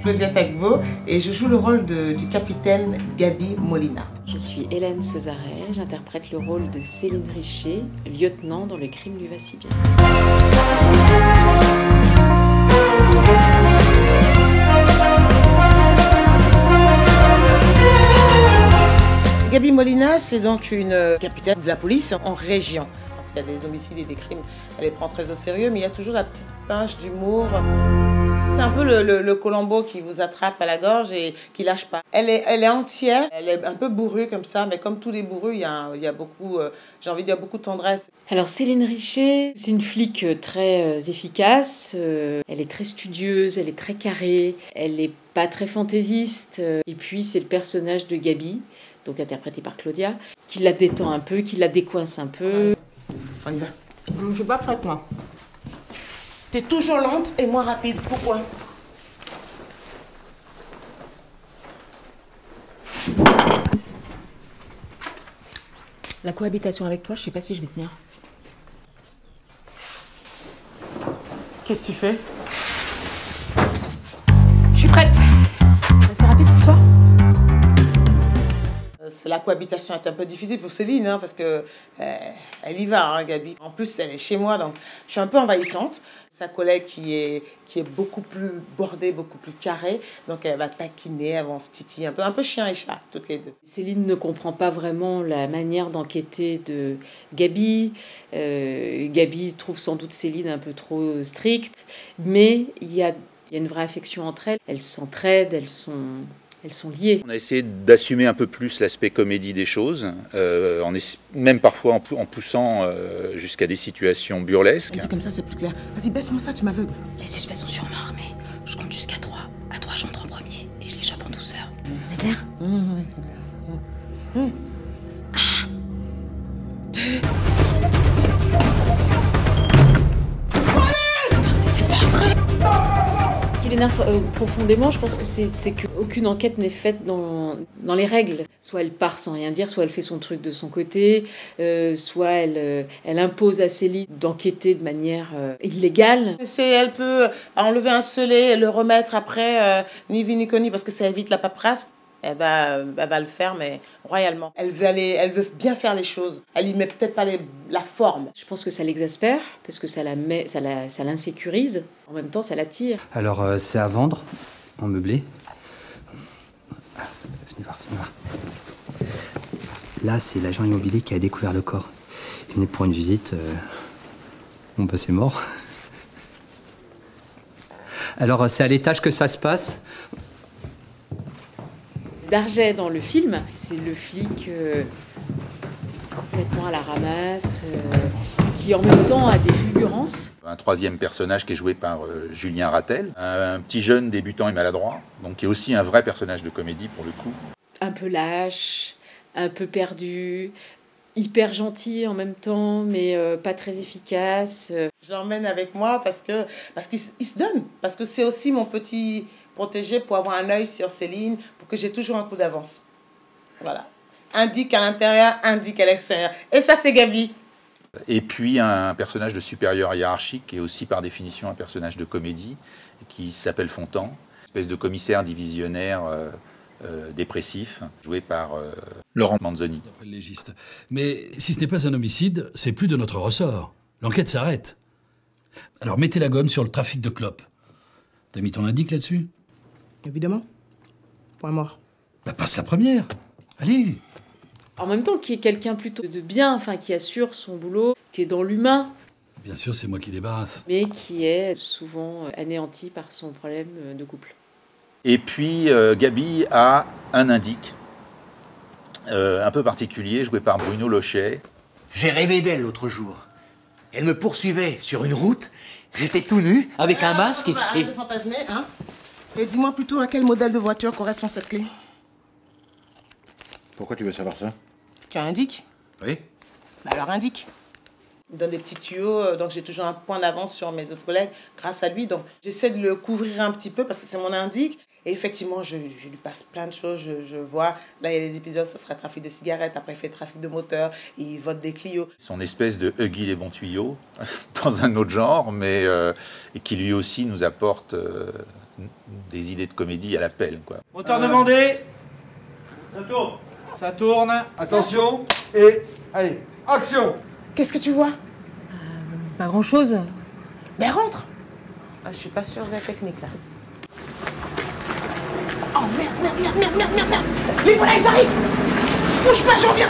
Claudia Tagbo et je joue le rôle du capitaine Gaby Molina. Je suis Hélène Cesaret, j'interprète le rôle de Céline Richer, lieutenant dans Le crime lui va si bien. Gaby Molina, c'est donc une capitaine de la police en région. Quand il y a des homicides et des crimes, elle les prend très au sérieux, mais il y a toujours la petite pince d'humour. C'est un peu le Colombo qui vous attrape à la gorge et qui lâche pas. Elle est entière, elle est un peu bourrue comme ça, mais comme tous les bourrus, il y a beaucoup, j'ai envie de dire, beaucoup de tendresse. Alors Céline Richer, c'est une flic très efficace, elle est très studieuse, elle est très carrée, elle n'est pas très fantaisiste. Et puis c'est le personnage de Gaby, donc interprété par Claudia, qui la détend un peu, qui la décoince un peu. On y va. Je suis pas prête, moi. T'es toujours lente et moins rapide. Pourquoi? La cohabitation avec toi, je sais pas si je vais tenir. Qu'est-ce que tu fais? Je suis prête. C'est rapide pour toi? La cohabitation est un peu difficile pour Céline, hein, parce que elle y va, hein, Gaby. En plus, elle est chez moi, donc je suis un peu envahissante. Sa collègue qui est beaucoup plus bordée, beaucoup plus carrée, donc elle va taquiner, elle va se titiller, un peu chien et chat, toutes les deux. Céline ne comprend pas vraiment la manière d'enquêter de Gaby. Gaby trouve sans doute Céline un peu trop stricte, mais il y a une vraie affection entre elles. Elles s'entraident, elles sont liées. On a essayé d'assumer un peu plus l'aspect comédie des choses, même parfois en poussant jusqu'à des situations burlesques. On dit comme ça, c'est plus clair. Vas-y, baisse-moi ça, tu m'aveugles. Les suspects sont sûrement armés. Je compte jusqu'à 3. À toi, j'entre en premier et je l'échappe en douceur. C'est clair? Oui, c'est clair. 1, 2... C'est pas vrai! Ce qui l'énerve profondément, je pense que c'est qu'aucune enquête n'est faite dans les règles. Soit elle part sans rien dire, soit elle fait son truc de son côté, soit elle impose à Céline d'enquêter de manière illégale. Elle peut enlever un scellé et le remettre après, ni vu ni connu, parce que ça évite la paperasse. Elle va le faire, mais royalement. Elle veut bien faire les choses. Elle y met peut-être pas la forme. Je pense que ça l'exaspère, parce que ça l'insécurise. En même temps, ça l'attire. Alors, c'est à vendre, en meublé. Venez voir. Là, c'est l'agent immobilier qui a découvert le corps. Il venait pour une visite. Bon, bah, c'est mort. Alors, c'est à l'étage que ça se passe. Darget, dans le film, c'est le flic complètement à la ramasse, qui en même temps a des fulgurances. Un troisième personnage qui est joué par Julien Rattel, un petit jeune débutant et maladroit, donc qui est aussi un vrai personnage de comédie pour le coup. Un peu lâche, un peu perdu, hyper gentil en même temps, mais pas très efficace. Je l'emmène avec moi parce qu'il se donne, parce que c'est aussi mon petit protégé pour avoir un œil sur Céline, pour que j'ai toujours un coup d'avance. Voilà. Indique à l'intérieur, indique à l'extérieur. Et ça, c'est Gaby. Et puis un personnage de supérieur hiérarchique, qui est aussi par définition un personnage de comédie, qui s'appelle Fontan, espèce de commissaire divisionnaire dépressif, joué par Laurent Manzoni. D'après le légiste. Mais si ce n'est pas un homicide, c'est plus de notre ressort. L'enquête s'arrête. Alors mettez la gomme sur le trafic de clopes. T'as mis ton indique là-dessus? Évidemment. Point mort. Bah passe la première. Allez. En même temps, qui est quelqu'un plutôt de bien, enfin qui assure son boulot, qui est dans l'humain. Bien sûr, c'est moi qui débarrasse. Mais qui est souvent anéanti par son problème de couple. Et puis Gaby a un indique un peu particulier, joué par Bruno Lochet. J'ai rêvé d'elle l'autre jour. Elle me poursuivait sur une route. J'étais tout nu, avec un masque Arrête de fantasmer, hein. Et dis-moi plutôt à quel modèle de voiture correspond cette clé. Pourquoi tu veux savoir ça? Tu indiques? Oui. Bah alors indique. Il me donne des petits tuyaux, donc j'ai toujours un point d'avance sur mes autres collègues grâce à lui. Donc j'essaie de le couvrir un petit peu parce que c'est mon indique. Et effectivement, je lui passe plein de choses. Je vois, là il y a des épisodes, ça sera trafic de cigarettes, après il fait trafic de moteur, il vote des Clio. Son espèce de Huggy les bons tuyaux, dans un autre genre, mais et qui lui aussi nous apporte des idées de comédie à l'appel, quoi. Moteur demandé. Ça tourne. Ça tourne. Attention. Et allez, action. Qu'est-ce que tu vois? Pas grand-chose. Ben rentre. Ah, je suis pas sûre de la technique là. Oh merde. Les volets, ils arrivent. Bouge pas, j'en viens.